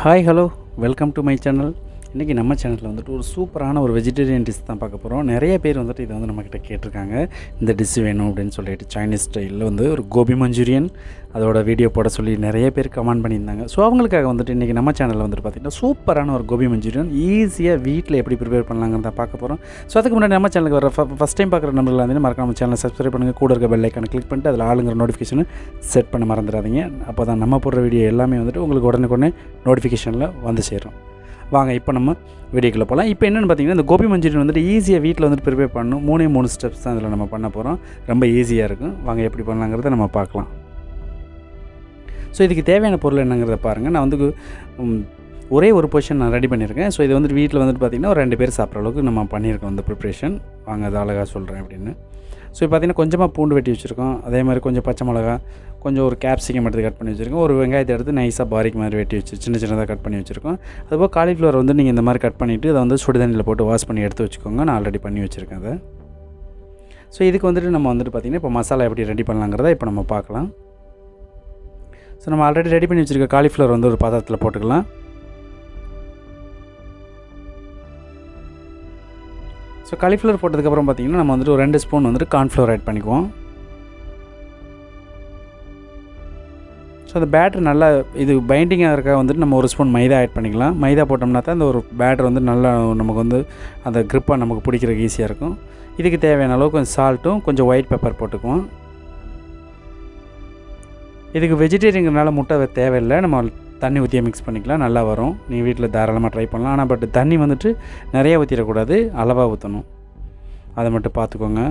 Hi hello welcome to my channel. இன்றைக்கி நம்ம சேனலில் வந்துட்டு ஒரு சூப்பரான ஒரு வெஜிடேரியன் டிஷ் தான் பார்க்க போகிறோம். நிறைய பேர் வந்துட்டு இதை வந்து நம்மக்கிட்ட கேட்டிருக்காங்க, இந்த டிஷ் வேணும் அப்படின்னு சொல்லிட்டு. சைனீஸ் ஸ்டைலில் வந்து ஒரு கோபி மஞ்சூரியன் அதோட வீடியோ போட சொல்லி நிறைய பேர் கமெண்ட் பண்ணியிருந்தாங்க. ஸோ அவங்களுக்காக வந்துட்டு இன்றைக்கி நம்ம சேனலில் வந்துட்டு பார்த்திங்கன்னா சூப்பரான ஒரு கோபி மஞ்சூரியன் ஈஸியாக வீட்டில் எப்படி ப்ரிப்பேர் பண்ணலாங்கிறத பார்க்க போகிறோம். ஸோ அதுக்கு முன்னாடி நம்ம சேனலுக்கு வர ஃபஸ்ட் டைம் பார்க்குற நம்பரில் வந்து மறக்காம சேனலை சப்ஸ்கிரைப் பண்ணுங்கள். கூட இருக்க பெல் ஐக்கானை கிளிக் பண்ணிட்டு அதில் ஆளுங்கிற நோட்டிஃபிகேஷனை செட் பண்ண மறந்துடாதீங்க. அப்போ தான் நம்ம போடுற வீடியோ எல்லாமே வந்துட்டு உங்களுக்கு உடனே நோட்டிஃபிகேஷனில் வந்து சேரும். வாங்க இப்போ நம்ம வீடியோக்குள்ளே போகலாம். இப்போ என்னென்னு பார்த்தீங்கன்னா, இந்த கோபி மஞ்சூரியன் வந்துட்டு ஈஸியாக வீட்டில் வந்துட்டு ப்ரிப்பேர் பண்ணணும். 3 ஸ்டெப்ஸ் தான் இதில் நம்ம பண்ண போகிறோம். ரொம்ப ஈஸியாக இருக்கும். வாங்க எப்படி பண்ணலாங்கிறத நம்ம பார்க்கலாம். ஸோ இதுக்கு தேவையான பொருள் என்னங்கிறத பாருங்கள். நான் வந்து ஒரே ஒரு பொர்ஷன் நான் ரெடி பண்ணியிருக்கேன். ஸோ இது வந்துட்டு வீட்டில் வந்துட்டு பார்த்திங்கன்னா ஒரு 2 பேர் சாப்பிட்ற அளவுக்கு நம்ம பண்ணியிருக்கோம் இந்த ப்ரிப்ரேஷன். வாங்க அது அழகாக சொல்கிறேன் அப்படின்னு. ஸோ இப்போ பார்த்திங்கன்னா கொஞ்சமாக பூண்டு வெட்டி வச்சுருக்கோம். அதே மாதிரி கொஞ்சம் பச்சை மிளகா, கொஞ்சம் ஒரு கேப்சிகம் எடுத்து கட் பண்ணி வச்சுருக்கோம். ஒரு வெங்காயத்தை எடுத்து நைஸாக பாரிக் மாதிரி வெட்டி வச்சு சின்னதாக கட் பண்ணி வச்சுருக்கோம். அதுபோல் காலிஃப்ளவர் வந்து நீங்கள் இந்த மாதிரி கட் பண்ணிவிட்டு அதை வந்து சுடுதண்ணியில் போட்டு வாஷ் பண்ணி எடுத்து வச்சுக்கோங்க. நான் ஆல்ரெடி பண்ணி வச்சுருக்கேன் அதை. ஸோ இதுக்கு வந்துட்டு நம்ம வந்துட்டு பார்த்திங்கன்னா இப்போ மசாலா எப்படி ரெடி பண்ணலாங்கிறத இப்போ நம்ம பார்க்கலாம். ஸோ நம்ம ஆல்ரெடி ரெடி பண்ணி வச்சுருக்க காலிஃப்ளவர் வந்து ஒரு பாத்திரத்தில் போட்டுக்கலாம். ஸோ காலிஃப்ளவர் போட்டதுக்கப்புறம் பார்த்திங்கன்னா நம்ம வந்துட்டு ஒரு 2 ஸ்பூன் வந்துட்டு கார்ன்ஃப்ளவர் ஆட் பண்ணிக்குவோம். ஸோ அந்த பேட்டர் நல்லா இது பைண்டிங்காக இருக்க வந்துட்டு நம்ம 1 ஸ்பூன் மைதா ஆட் பண்ணிக்கலாம். மைதா போட்டோம்னா தான் அந்த ஒரு பேட்டர் வந்து நல்லா நமக்கு வந்து அந்த க்ரிப்பாக நமக்கு பிடிக்கிறதுக்கு ஈஸியாக இருக்கும். இதுக்கு தேவையான அளவுக்கு கொஞ்சம் சால்ட்டும் கொஞ்சம் ஒயிட் பெப்பர் போட்டுக்குவோம். இதுக்கு வெஜிடேரியங்கிறனால முட்டை தேவையில்லை. நம்ம தண்ணி ஊற்றியே மிக்ஸ் பண்ணிக்கலாம், நல்லா வரும். நீங்கள் வீட்டில் தாராளமாக ட்ரை பண்ணலாம். ஆனால் பட் தண்ணி வந்துட்டு நிறையா ஊற்றிடக்கூடாது, அளவாக ஊற்றணும். அதை மட்டும் பார்த்துக்கோங்க.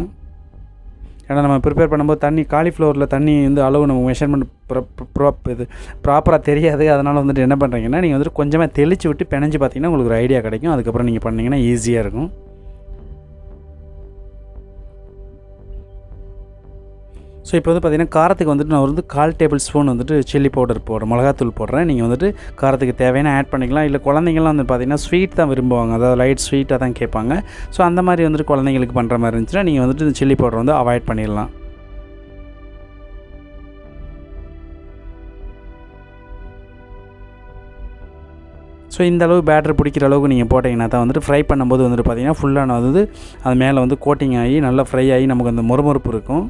ஏன்னா நம்ம ப்ரிப்பேர் பண்ணும்போது தண்ணி காலிஃப்ளவரில் தண்ணி வந்து அளவு நம்ம மெஷர்மெண்ட் இது ப்ராப்பராக தெரியாது. அதனால் வந்துட்டு என்ன பண்ணுறீங்கன்னா, நீங்கள் வந்துட்டு கொஞ்சமாக தெளித்து விட்டு பிணைஞ்சு பார்த்தீங்கன்னா உங்களுக்கு ஒரு ஐடியா கிடைக்கும். அதுக்கப்புறம் நீங்கள் பண்ணிங்கன்னா ஈஸியாக இருக்கும். ஸோ இப்போ வந்து பார்த்திங்கன்னா காரத்துக்கு வந்துட்டு நான் வந்து 1/4 டேபிள் ஸ்பூன் வந்துட்டு சில்லி பவுடர் போடுறேன், மிளகாத்தூள் போடுறேன். நீங்கள் வந்துட்டு காரத்துக்கு தேவையான ஆட் பண்ணிக்கலாம். இல்லை குழந்தைங்கள்லாம் வந்து பார்த்திங்கன்னா ஸ்வீட் தான் விரும்புவாங்க, அதாவது லைட் ஸ்வீட்டாக தான் கேட்பாங்க. ஸோ அந்த மாதிரி வந்துட்டு குழந்தைங்களுக்கு பண்ணுற மாதிரி இருந்துச்சுன்னா நீங்கள் வந்துட்டு இந்த சில்லி பவுடர் வந்து அவாய்ட் பண்ணிடலாம். ஸோ இந்த அளவு பேட்டர் பிடிக்கிற அளவுக்கு நீங்கள் போட்டிங்கன்னா தான் வந்துட்டு ஃப்ரை பண்ணும்போது வந்துட்டு பார்த்திங்கன்னா ஃபுல்லாக வந்து அது மேலே வந்து கோட்டிங் ஆகி நல்லா ஃப்ரை ஆகி நமக்கு அந்த மொறுமொறுப்பு இருக்கும்.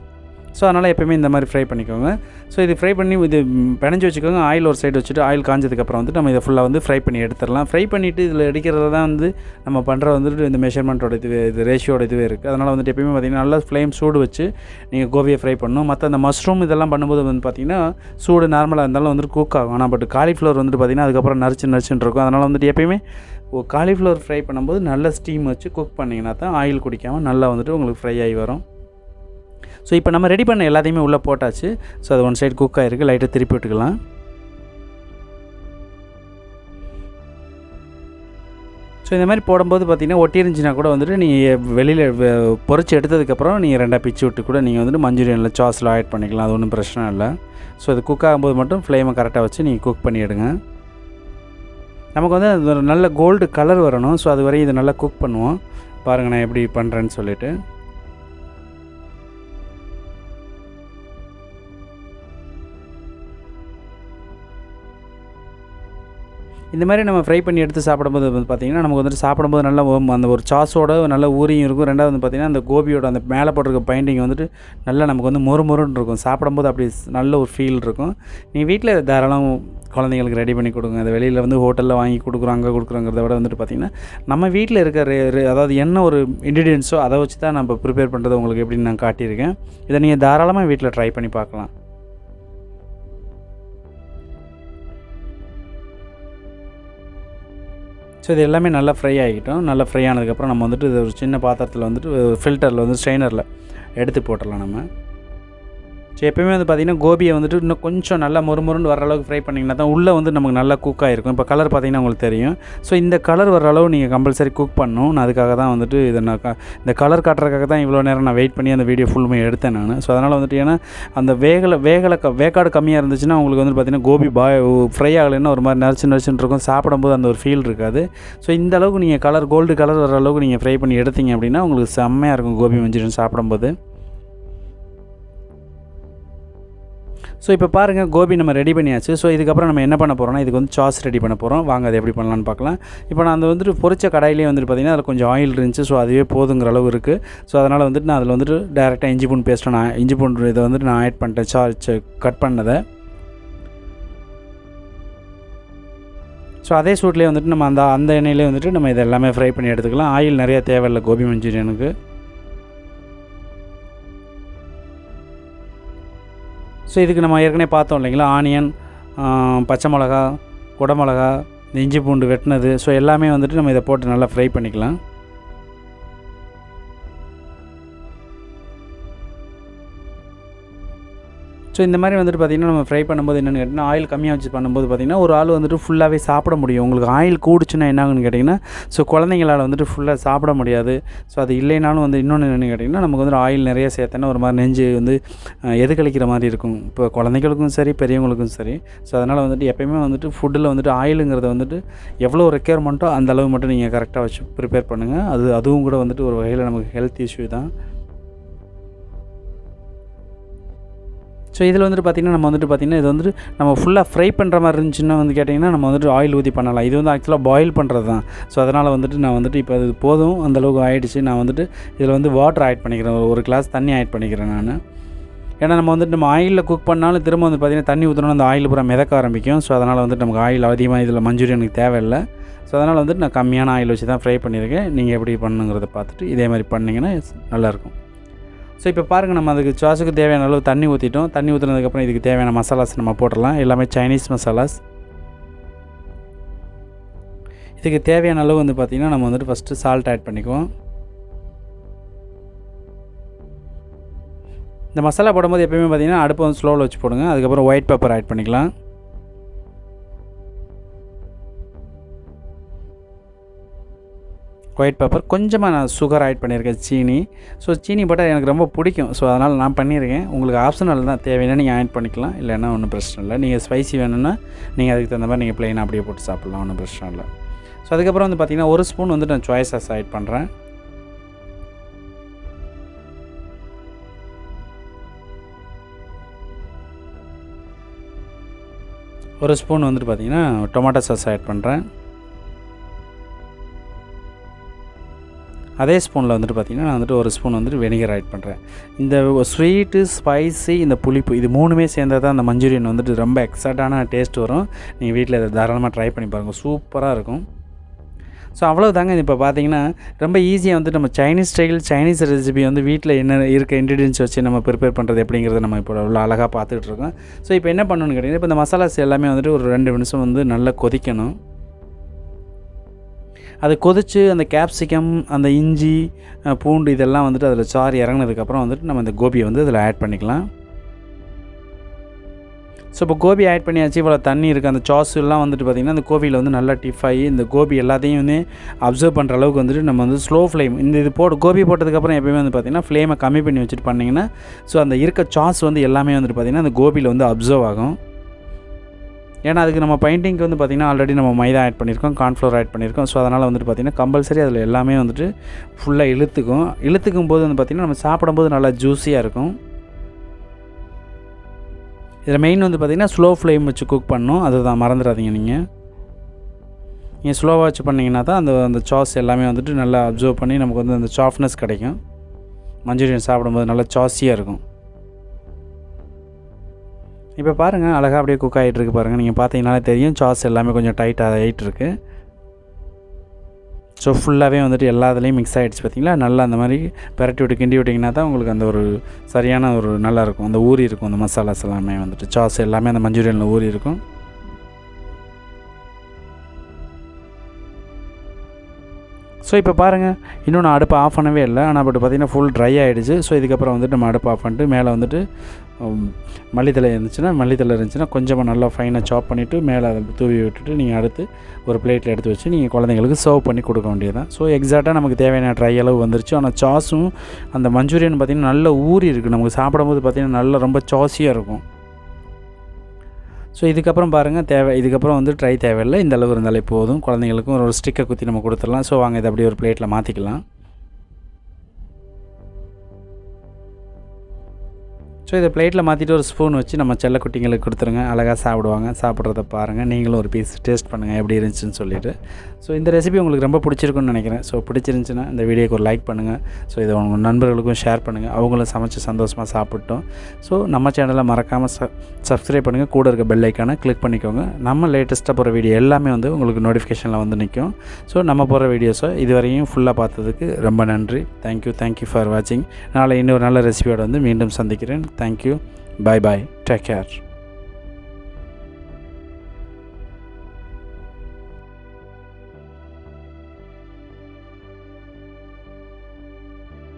ஸோ அதனால் எப்போயுமே இந்த மாதிரி ஃப்ரை பண்ணிக்கோங்க. ஸோ இது ஃப்ரை பண்ணி இது பிணைஞ்சு வச்சுக்கோங்க. ஆயில் ஒரு சைடு வச்சுட்டு ஆயில் காஞ்சதுக்கப்புறம் வந்துட்டு நம்ம இதை ஃபுல்லாக வந்து ஃப்ரை பண்ணி எடுத்துடலாம். ஃப்ரை பண்ணிவிட்டு இதில் எடுக்கிறது தான் வந்து நம்ம பண்ணுற வந்துட்டு இந்த மெஷர்மெண்ட்டோட இது ரேஷியோட இதுவே இருக்குது. அதனால் வந்துட்டு எப்போயுமே பார்த்திங்கன்னா நல்லா ஃப்ளேம் சூடு வச்சு நீங்கள் கோபியை ஃப்ரை பண்ணணும். மற்ற அந்த மஷ்ரூம் இதெல்லாம் பண்ணும்போது வந்து பார்த்திங்கன்னா சூடு நார்மலாக இருந்தாலும் வந்துட்டு குக் ஆகும். ஆனால் பட் காலிஃப்ளவர் வந்துட்டு பார்த்திங்கன்னா அதுக்கப்புறம் நரிச்சுன்னு இருக்கும். அதனால் வந்துட்டு எப்போயுமே காலிஃப்ளவர் ஃப்ரை பண்ணும்போது நல்ல ஸ்டீம் வச்சு குக் பண்ணிங்கன்னா தான் ஆயில் குடிக்காமல் நல்லா வந்துட்டு உங்களுக்கு ஃப்ரை ஆகி வரும். ஸோ இப்போ நம்ம ரெடி பண்ண எல்லாத்தையுமே உள்ளே போட்டாச்சு. ஸோ அது ஒன் சைடு குக் ஆகிருக்கு, லைட்டாக திருப்பி விட்டுக்கலாம். ஸோ இந்த மாதிரி போடும்போது பார்த்திங்கன்னா ஒட்டி இருந்துச்சுன்னா கூட வந்துட்டு நீங்கள் வெளியில் பொரிச்சு எடுத்ததுக்கப்புறம் நீங்கள் 2 பிச்சு விட்டு கூட நீங்கள் வந்துட்டு மஞ்சூரியனில் சாஸில் ஆட் பண்ணிக்கலாம். அது ஒன்றும் பிரச்சனை இல்லை. ஸோ அது குக் ஆகும்போது மட்டும் ஃப்ளேமை கரெக்டாக வச்சு நீங்கள் குக் பண்ணி எடுங்க. நமக்கு வந்து அது ஒரு நல்ல கோல்டு கலர் வரணும். ஸோ அது வரையும் இதை நல்லா குக் பண்ணுவோம். பாருங்கள் நான் எப்படி பண்ணுறேன்னு சொல்லிவிட்டு. இந்த மாதிரி நம்ம ஃப்ரை பண்ணி எடுத்து சாப்பிடும்போது வந்து பார்த்திங்கன்னா நமக்கு வந்துட்டு சாப்பிடும்போது நல்லா அந்த ஒரு சாஸோட நல்ல ஊறியும் இருக்கும். ரெண்டாவது வந்து பார்த்திங்கன்னா அந்த கோபியோட அந்த மேலே போட்டிருக்க பைண்டிங் வந்துட்டு நல்லா நமக்கு வந்து மொறுன்னு இருக்கும். சாப்பிடும்போது அப்படி நல்ல ஒரு ஃபீல் இருக்கும். நீங்கள் வீட்டில் தாராளம் குழந்தைங்களுக்கு ரெடி பண்ணி கொடுங்க. அந்த வெளியில் வந்து ஹோட்டலில் வாங்கி கொடுக்குறோம், அங்கே கொடுக்குறோங்கிறத விட வந்துட்டு பார்த்திங்கன்னா நம்ம வீட்டில் இருக்க அதாவது என்ன ஒரு இன்க்ரீடியன்ஸோ அதை வச்சு தான் நம்ம ப்ரிப்பேர் பண்ணுறது உங்களுக்கு எப்படின்னு நான் காட்டியிருக்கேன். இதை நீங்கள் தாராளமாக வீட்டில் ட்ரை பண்ணி பார்க்கலாம். ஸோ இது எல்லாமே நல்லா ஃப்ரை ஆகிட்டோம். நல்லா ஃப்ரை ஆனதுக்கப்புறம் நம்ம வந்துட்டு இது ஒரு சின்ன பாத்திரத்தில் வந்துட்டு ஃபில்டரில் வந்து ஸ்ட்ரெயினரில் எடுத்து போட்டுடலாம் நம்ம. ஸோ எப்போயுமே வந்து பார்த்திங்கன்னா கோபியை வந்துட்டு இன்னும் கொஞ்சம் நல்லா மொறுன்னு வர அளவுக்கு ஃப்ரை பண்ணிங்கன்னா தான் உள்ளே வந்து நமக்கு நல்லா குக் ஆகிருக்கும். இப்போ கலர் பார்த்திங்கன்னா உங்களுக்கு தெரியும். ஸோ இந்த கலர் வர அளவு நீங்கள் கம்பல்சரி குக் பண்ணணும். நான் அதுக்காக தான் வந்துட்டு இதை இந்த கலர் காட்டுறதுக்காக தான் இவ்வளோ நேரம் நான் வெயிட் பண்ணி அந்த வீடியோ ஃபுல்லுமே எடுத்தேன் நான். ஸோ அதனால் வந்துட்டு ஏன்னா அந்த வேக்காடு கம்மியாக இருந்துச்சுன்னா உங்களுக்கு வந்து பார்த்திங்கன்னா கோபி ஃப்ரை ஆகலைன்னா ஒரு மாதிரி நரிச்சுன்னு இருக்கும். சாப்பிடும்போது அந்த ஒரு ஃபீல் இருக்காது. ஸோ இந்த அளவுக்கு நீங்கள் கோல்டு கலர் வர அளவுக்கு நீங்கள் ஃப்ரை பண்ணி எடுத்தீங்க அப்படின்னா உங்களுக்கு செம்மையாக இருக்கும் கோபி மஞ்சூரியன் சாப்பிடும்போது. ஸோ இப்போ பாருங்கள் கோபி நம்ம ரெடி பண்ணியாச்சு. ஸோ இதுக்கப்புறம் நம்ம என்ன பண்ண போகிறோம்னா இதுக்கு வந்து சாஸ் ரெடி பண்ண போகிறோம். வாங்க அது எப்படி பண்ணலான்னு பார்க்கலாம். இப்போ நான் அது வந்துட்டு பொரிச்ச கடாயிலே வந்துட்டு பார்த்திங்கன்னா அதில் கொஞ்சம் ஆயில் இருந்துச்சு. ஸோ அதுவே போதுங்கிற அளவு இருக்குது. ஸோ அதனால் வந்துட்டு நான் அதில் வந்துட்டு டேரெக்டாக இஞ்சி பூண்டு பேஸ்ட்டை இஞ்சி பூண்டு இதை வந்துட்டு நான் ஆட் பண்ணிட்டேன் கட் பண்ணதை. ஸோ அதே சூட்லேயே வந்துட்டு நம்ம அந்த எண்ணெயிலே வந்துட்டு நம்ம இதை எல்லாமே ஃப்ரை பண்ணி எடுத்துக்கலாம். ஆயில் நிறையா தேவையில்லை கோபி மஞ்சூரியனுக்கு. ஸோ இதுக்கு நம்ம ஏற்கனவே பார்த்தோம் இல்லைங்களா, ஆனியன், பச்சை மிளகா, குடமிளகா, இஞ்சி பூண்டு வெட்டினது. ஸோ எல்லாமே வந்துட்டு நம்ம இதை போட்டு நல்லா ஃப்ரை பண்ணிக்கலாம். ஸோ இந்த மாதிரி வந்துட்டு பார்த்திங்கன்னா நம்ம ஃப்ரை பண்ணும்போது என்னென்னு கேட்டிங்கன்னா ஆயில் கம்மியாக வச்சு பண்ணும்போது பார்த்திங்கன்னா ஒரு ஆள் வந்துட்டு ஃபுல்லாகவே சாப்பிட முடியும். உங்களுக்கு ஆயில் கூடுச்சுன்னா என்ன ஆகுன்னு கேட்டிங்கன்னா ஸோ குழந்தைங்களால் வந்துட்டு ஃபுல்லாக சாப்பிட முடியாது. ஸோ அது இல்லைனாலும் வந்து இன்னொன்று என்னென்னு கேட்டிங்கன்னா நமக்கு வந்து ஆயில் நிறைய சேர்த்தோன்னா ஒரு மாதிரி நெஞ்சு வந்து எதுக்களிக்கிற மாதிரி இருக்கும். இப்போ குழந்தைங்களுக்கும் சரி பெரியவங்களுக்கும் சரி. ஸோ அதனால் வந்துட்டு எப்போயுமே வந்துட்டு ஃபுட்டில் வந்துட்டு ஆயிலுங்கிறத வந்துட்டு எவ்வளோ ரெக்யர்மெண்ட்டோ அந்த அளவு மட்டும் நீங்கள் கரெக்டாக வச்சு ப்ரிப்பேர் பண்ணுங்கள். அதுவும் கூட வந்துட்டு ஒரு வகையில் நமக்கு ஹெல்த் இஷ்யூ தான். ஸோ இதில் வந்துட்டு பார்த்திங்கன்னா நம்ம வந்துட்டு பார்த்திங்கன்னா இது வந்துட்டு நம்ம ஃபுல்லாக ஃப்ரை பண்ணுற மாதிரி இருந்துச்சுன்னா வந்து கேட்டிங்கன்னா நம்ம வந்துட்டு ஆயில் ஊற்றி பண்ணலாம். இது வந்து ஆக்சுவலாக பாயில் பண்ணுறது தான். ஸோ அதனால் வந்துட்டு நான் வந்துட்டு இப்போ அது போதும் அந்தளவுக்கு ஆகிடுச்சு. நான் வந்துட்டு இதில் வந்து வாட்டர் ஆட் பண்ணிக்கிறேன். ஒரு கிளாஸ் தண்ணி ஆட் பண்ணிக்கிறேன் நான். ஏன்னா நம்ம வந்துட்டு நம்ம ஆயிலில் குக் பண்ணாலும் திரும்ப வந்து பார்த்திங்கன்னா தண்ணி ஊற்றினோன்னா அந்த ஆயில் பூரா மிதக்க ஆரம்பிக்கும். ஸோ அதனால் வந்துட்டு நமக்கு ஆயில் அதிகமாக இதில் மஞ்சூரியனுக்கு தேவையில்லை. ஸோ அதனால் வந்துட்டு நான் கம்மியான ஆயில் வச்சு தான் ஃப்ரை பண்ணியிருக்கேன். நீங்கள் எப்படி பண்ணுங்கிறத பார்த்துட்டு இதே மாதிரி பண்ணிங்கன்னா நல்லாயிருக்கும். ஸோ இப்போ பாருங்கள் நம்ம அதுக்கு சாஸுக்கு தேவையான அளவு தண்ணி ஊற்றிட்டோம். தண்ணி ஊற்றினதுக்கப்புறம் இதுக்கு தேவையான மசாலாஸ் நம்ம போட்டுடலாம். எல்லாமே சைனீஸ் மசாலாஸ். இதுக்கு தேவையான அளவு வந்து பார்த்திங்கன்னா நம்ம வந்துட்டு ஃபஸ்ட்டு சால்ட் ஆட் பண்ணிக்குவோம். இந்த மசாலா போடும்போது எப்போயுமே பார்த்திங்கன்னா அடுப்பை வந்து ஸ்லோவில் வச்சு போடுங்க. அதுக்கப்புறம் ஒயிட் பெப்பர் ஆட் பண்ணிக்கலாம். ஒயிட் பெப்பர் கொஞ்சமாக நான் சுகர் ஆட் பண்ணியிருக்கேன், சீனி. ஸோ சீனி போட்டால் எனக்கு ரொம்ப பிடிக்கும். ஸோ அதனால் நான் பண்ணியிருக்கேன். உங்களுக்கு ஆப்ஷனல் தான், தேவைன்னா நீங்கள் ஆட் பண்ணிக்கலாம். இல்லைன்னா ஒன்றும் பிரச்சனை இல்லை. நீங்கள் ஸ்பைசி வேணும்னா நீங்கள் அதுக்கு தகுந்த மாதிரி நீங்கள் ப்ளைனாக அப்படியே போட்டு சாப்பிட்லாம், ஒன்றும் பிரச்சனை இல்லை. ஸோ அதுக்கப்புறம் வந்து பார்த்திங்கன்னா ஒரு ஸ்பூன் வந்துட்டு நான் சோயா சாஸ் ஆட் பண்ணுறேன். ஒரு ஸ்பூன் வந்துட்டு பார்த்திங்கன்னா டொமேட்டோ சாஸ் ஆட் பண்ணுறேன். அதே ஸ்பூனில் வந்துட்டு பார்த்திங்கன்னா நான் வந்துட்டு ஒரு ஸ்பூன் வந்துட்டு வெனிகர் ஆட் பண்ணுறேன். இந்த ஸ்வீட்டு, ஸ்பைசி, இந்த புளிப்பு இது மூணுமே சேர்ந்தால் தான் அந்த மஞ்சூரியன் வந்துட்டு ரொம்ப எக்ஸாக்டான டேஸ்ட் வரும். நீங்கள் வீட்டில் இதை தாராளமாக ட்ரை பண்ணி பாருங்கள், சூப்பராக இருக்கும். ஸோ அவ்வளோதாங்க. இப்போ பார்த்தீங்கன்னா ரொம்ப ஈஸியாக வந்துட்டு நம்ம சைனீஸ் ரெசிபி வந்து வீட்டில் என்ன இருக்க இன்க்ரீடியன்ஸ் வச்சு நம்ம ப்ரிப்பேர் பண்ணுறது எப்படிங்கிறத நம்ம இப்போ அவ்வளோ அழகாக பார்த்துக்கிட்டு இருக்கோம். ஸோ இப்போ என்ன பண்ணணும்னு கேட்டிங்கன்னா இப்போ இந்த மசாலாஸ் எல்லாமே வந்துட்டு ஒரு 2 நிமிஷம் வந்து நல்லா கொதிக்கணும். அது கொதித்து அந்த கேப்சிகம், அந்த இஞ்சி, பூண்டு இதெல்லாம் வந்துட்டு அதில் சாறு இறங்கினதுக்கப்புறம் வந்துட்டு நம்ம இந்த கோபியை வந்து அதில் ஆட் பண்ணிக்கலாம். ஸோ இப்போ கோபி ஆட் பண்ணியாச்சு. இவ்வளோ தண்ணி இருக்குது. அந்த சாஸெல்லாம் வந்துட்டு பார்த்திங்கன்னா அந்த கோபியில் வந்து நல்லா டிஃப் ஆகி இந்த கோபி எல்லாத்தையும் வந்து அப்சர்வ் பண்ணுற அளவுக்கு வந்துட்டு நம்ம வந்து ஸ்லோ ஃப்ளேம் இது கோபி போட்டதுக்கப்புறம் எப்போயுமே வந்து பார்த்திங்கன்னா ஃப்ளேமை கம்மி பண்ணி வச்சுட்டு பண்ணிங்கன்னா ஸோ அந்த இருக்க சாஸ் வந்து எல்லாமே வந்துட்டு பார்த்திங்கன்னா அந்த கோபியில் வந்து அப்சர்வ் ஆகும். ஏன்னா அதுக்கு நம்ம பெயிண்டிங்க்கு வந்து பார்த்திங்கன்னா ஆல்ரெடி நம்ம மைதா ஆட் பண்ணியிருக்கோம், கார்ன்ஃப்ளவர் ஆட் பண்ணியிருக்கோம். ஸோ அதனால் வந்துட்டு பார்த்திங்கன்னா கம்பல்சரி அதில் எல்லாமே வந்துட்டு ஃபுல்லாக இழுத்துக்கும் போது வந்து பார்த்திங்கன்னா நம்ம சாப்பிடும்போது நல்லா ஜூஸியாக இருக்கும். இதில் மெயின் வந்து பார்த்திங்கன்னா ஸ்லோ ஃப்ளேம் வச்சு குக் பண்ணணும். அதுதான் மறந்துடாதீங்க. நீங்கள் ஸ்லோவாக வச்சு பண்ணிங்கன்னா தான் அந்த சாஸ் எல்லாமே வந்துட்டு நல்லா அப்சர்வ் பண்ணி நமக்கு வந்து அந்த சாஃப்ட்னஸ் கிடைக்கும். மஞ்சூரியன் சாப்பிடும்போது நல்லா சாஸியாக இருக்கும். இப்போ பாருங்கள் அழகாக அப்படியே குக் ஆகிட்டுருக்கு பாருங்கள். நீங்கள் பார்த்தீங்கன்னாலே தெரியும் சாஸ் எல்லாமே கொஞ்சம் டைட்டாக ஆகிட்டுருக்கு. ஸோ ஃபுல்லாகவே வந்துட்டு எல்லா இதுலேயும் மிக்ஸ் ஆகிடுச்சு பார்த்திங்களா. நல்லா அந்த மாதிரி பெரட்டி விட்டு கிண்டி விட்டிங்கன்னா தான் உங்களுக்கு அந்த ஒரு சரியான ஒரு நல்லாயிருக்கும். அந்த ஊறி இருக்கும் அந்த மசாலாஸ் எல்லாமே வந்துட்டு சாஸ் எல்லாமே அந்த மஞ்சூரியனில் ஊறி இருக்கும். ஸோ இப்போ பாருங்கள் இன்னும் நான் அடுப்பை ஆஃப் பண்ணவே இல்லை. ஆனால் பட் பார்த்திங்கன்னா ஃபுல் ட்ரை ஆகிடுச்சு. ஸோ இதுக்கப்புறம் வந்துட்டு நம்ம அடுப்பை ஆஃப் பண்ணிட்டு மேலே வந்துட்டு மல்லித்தலை இருந்துச்சுன்னா கொஞ்சமாக நல்லா ஃபைனாக சாப் பண்ணிவிட்டு மேலே அதை தூவி விட்டுட்டு நீங்கள் அடுத்து ஒரு பிளேட்டில் எடுத்து வச்சு நீங்கள் குழந்தைங்களுக்கு சர்வ் பண்ணி கொடுக்க வேண்டியது தான். ஸோ எக்ஸாக்டாக நமக்கு தேவையான ட்ரை அளவு வந்துருச்சு. ஆனால் சாஸும் அந்த மஞ்சூரியன் பார்த்திங்கன்னா நல்ல ஊறி இருக்குது. நமக்கு சாப்பிடும்போது பார்த்திங்கன்னா நல்லா ரொம்ப சாஸியாக இருக்கும். ஸோ இதுக்கப்புறம் பாருங்கள் இதுக்கப்புறம் வந்து ட்ரை தேவையில்லை. இந்த அளவு இருந்தாலே போதும். குழந்தைங்களுக்கும் ஒரு ஸ்டிக்கை குத்தி நம்ம கொடுத்துடலாம். ஸோ வாங்க இதை அப்படியே ஒரு பிளேட்டில் மாற்றிக்கலாம். ஸோ இதை பிளேட்டில் மாற்றிட்டு ஒரு ஸ்பூன் வச்சு நம்ம செல்லக்குட்டிங்களுக்கு கொடுத்துருங்க. அழகாக சாப்பிடுவாங்க. சாப்பிட்றத பாருங்கள், நீங்களும் ஒரு பீஸ் டேஸ்ட் பண்ணுங்கள் எப்படி இருந்துச்சுன்னு சொல்லிவிட்டு. ஸோ இந்த ரெசிபி உங்களுக்கு ரொம்ப பிடிச்சிருக்குன்னு நினைக்கிறேன். ஸோ பிடிச்சிருந்துச்சுன்னா இந்த வீடியோக்கு ஒரு லைக் பண்ணுங்கள். ஸோ இதை உங்கள் நண்பர்களுக்கும் ஷேர் பண்ணுங்கள், அவங்களும் சமைச்சு சந்தோஷமாக சாப்பிட்டோம். ஸோ நம்ம சேனலை மறக்காமல் சப்ஸ்கிரைப் பண்ணுங்கள், கூட இருக்க பெல் ஐக்கானை கிளிக் பண்ணிக்கோங்க. நம்ம லேட்டஸ்ட்டாக போகிற வீடியோ எல்லாமே வந்து உங்களுக்கு நோட்டிஃபிகேஷனில் வந்து நிற்கும். ஸோ நம்ம போகிற வீடியோஸை இதுவரையும் ஃபுல்லாக பார்த்ததுக்கு ரொம்ப நன்றி. தேங்க்யூ ஃபார் வாட்சிங். நாளை இன்னொரு நல்ல ரெசிபியோடு வந்து மீண்டும் சந்திக்கிறேன். Thank you. Bye bye. Take care.